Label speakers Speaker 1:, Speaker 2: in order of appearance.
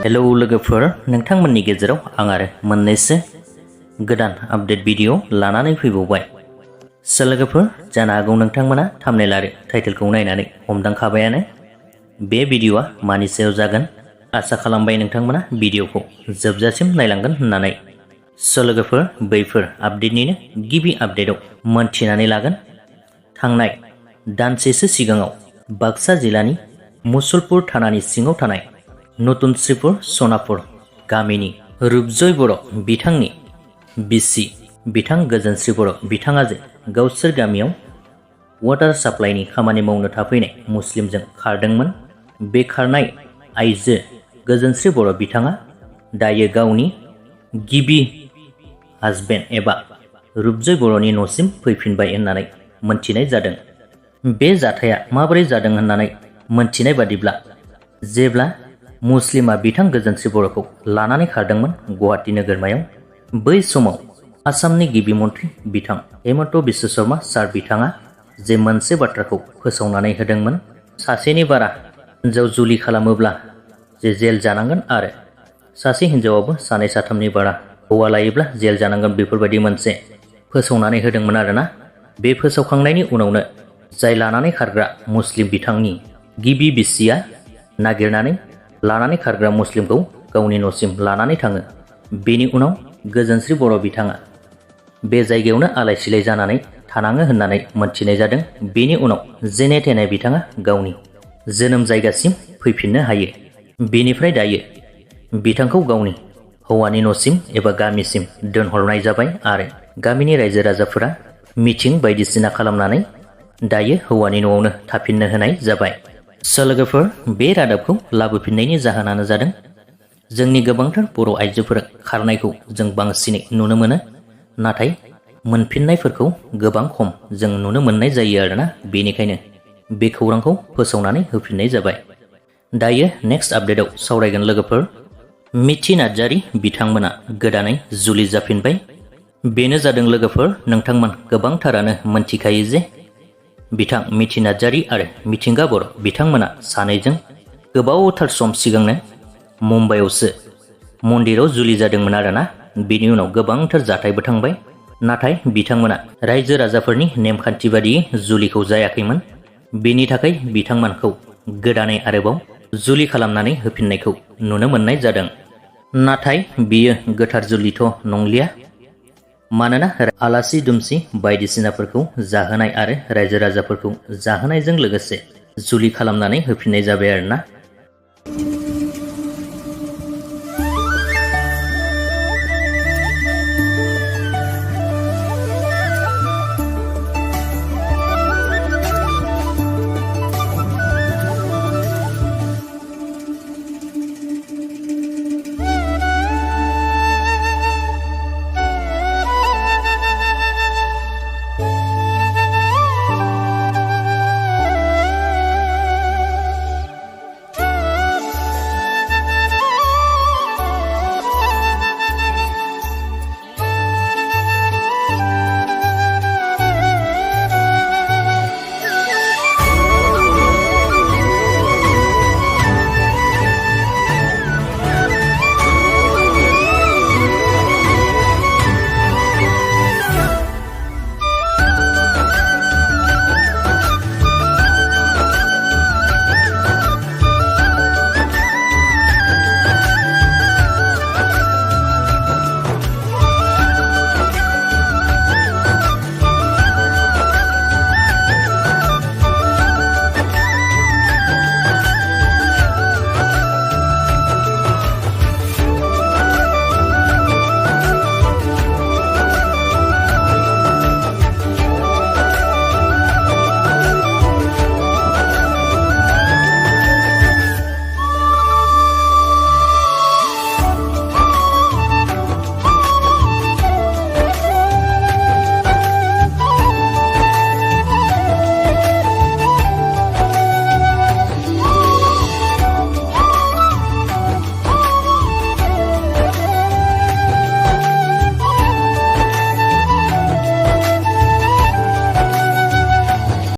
Speaker 1: Hello लोगोफोर, नोंथांमोननि गेजेराव आं आरो मोननैसो गोदान आपडेट भिडिअ लानानै फैबावबाय। लोगोफोर, जानो हागौ नोंथांमोना थाम्बनेल आरो टाइटेलखौ नायनानै हमदांखाबायानो बे भिडिअआ मानि सायाव जागोन। आसा खालामबाय नोंथांमोना भिडिअखौ जोबजासिम नायलांगोन होननानै। लोगोफोर, बैफोर आपडेटनिनो गिबि आपडेटआव मोनथिनानै लागोन। थांनाय दानसेसो सिगाङाव बाक्सा जिल्लानि मुसलपुर थानानि सिङाव थानाय नतुन श्रीपुर सनापुर गामिनि रुपजय बर' बिथांनि बिसि बिथां गोजोनश्री बर' बिथाङा जे गावसोर गामियाव वाटार साप्लाइनि खामानि मावनो थाफैनाय मुस्लिमजों खारदोंमोन। बे खारनाय आइजो गोजोनश्री बर' बिथाङा दायो गावनि गिबि हाजबेन्ड एबा रुपजय बर'नि न'सिम फैफिनबाय होननानै मोनथिनाय जादों। बे जाथाया माबोरै जादों होननानै मोनथिनाय बादिब्ला, जेब्ला मुस्लिमा बिथां गोजोनश्री बर'खौ लानानै खारदोंमोन गुवाहाटी नोगोरमायाव, बै समाव आसामनि गिबि मन्थ्रि बिथां हेमन्त बिश्व शर्मा सार बिथाङा जे मोनसे बाथ्राखौ फोसावनानै होदोंमोन, सासेनि बारा हिन्जाव जुलि खालामोब्ला जे जेल जानांगोन आरो सासे हिन्जावाबो सानै साथामनि बारा हौवा लायोब्ला जेल जानांगोन, बेफोरबायदि मोनसे फोसावनानै होदोंमोन आरोना। बे फोसावखांनायनि उनावनो जाय लानानै खारग्रा मुस्लिम बिथांनि गिबि बिसिया नागिरनानै लानानै खारग्रा मुस्लिमखौ गावनि न'सिम लानानै थाङो। बेनि उनाव गोजोनश्री बर' बिथाङा बे जायगायावनो आलाय सिलाय जानानै थानाङो होननानै मोनथिनाय जादों। बेनि उनाव जेने थेने बिथाङा गावनि जोनोम जायगासिम फैफिननो हायो। बेनिफ्राय दायो बिथांखौ गावनि हौवानि न'सिम एबा गामिसिम दोनहरनाय जाबाय आरो गामिनि रायजो राजाफोरा मिथिं बायदिसिना खालामनानै दायो हौवानि न'आवनो थाफिननो होनाय जाबाय। लोगोफोर, बे रादाबखौ लाबोफिननायनि जाहोनानो जादों जोंनि गोबांथार बर' आइजोफोरा खारनायखौ जों बांसिनै नुनो मोनो, नाथाय मोनफिननायफोरखौ गोबां खम जों नुनो मोननाय जायो आरोना। बेनिखायनो बे खौरांखौ फोसावनानै होफिननाय जाबाय। दायो नेक्स्ट आपडेटआव सावरायगोन लोगोफोर। मिथि नार्जारी बिथांमोना गोदानै जुलि जाफिनबाय। बेनो जादों लोगोफोर, नोंथांमोन गोबांथारानो मोनथिखायो जे बिथां मिथि नार्जारी आरो मिथिंगा बर' बिथांमोना सानैजों गोबावथार सम सिगांनो मुम्बाइआवसो मन्दिराव जुलि जादोंमोन आरोना। बेनि उनाव गोबांथार जाथायबो थांबाय, नाथाय बिथांमोना रायजो राजाफोरनि नेमखान्थि बादियै जुलिखौ जायाखैमोन। बेनि थाखाय बिथांमोनखौ गोदानै आरोबाव जुलि खालामनानै होफिननायखौ नुनो मोननाय जादों। नाथाय बियो गोथार जुलिथ' नंलिया, मानोना आलासि दुमसि बायदिसिनाफोरखौ जाहोनाय आरो रायजो राजाफोरखौ जाहोनायजों लोगोसे जुलि खालामनानै होफिननाय जाबाय आरोना।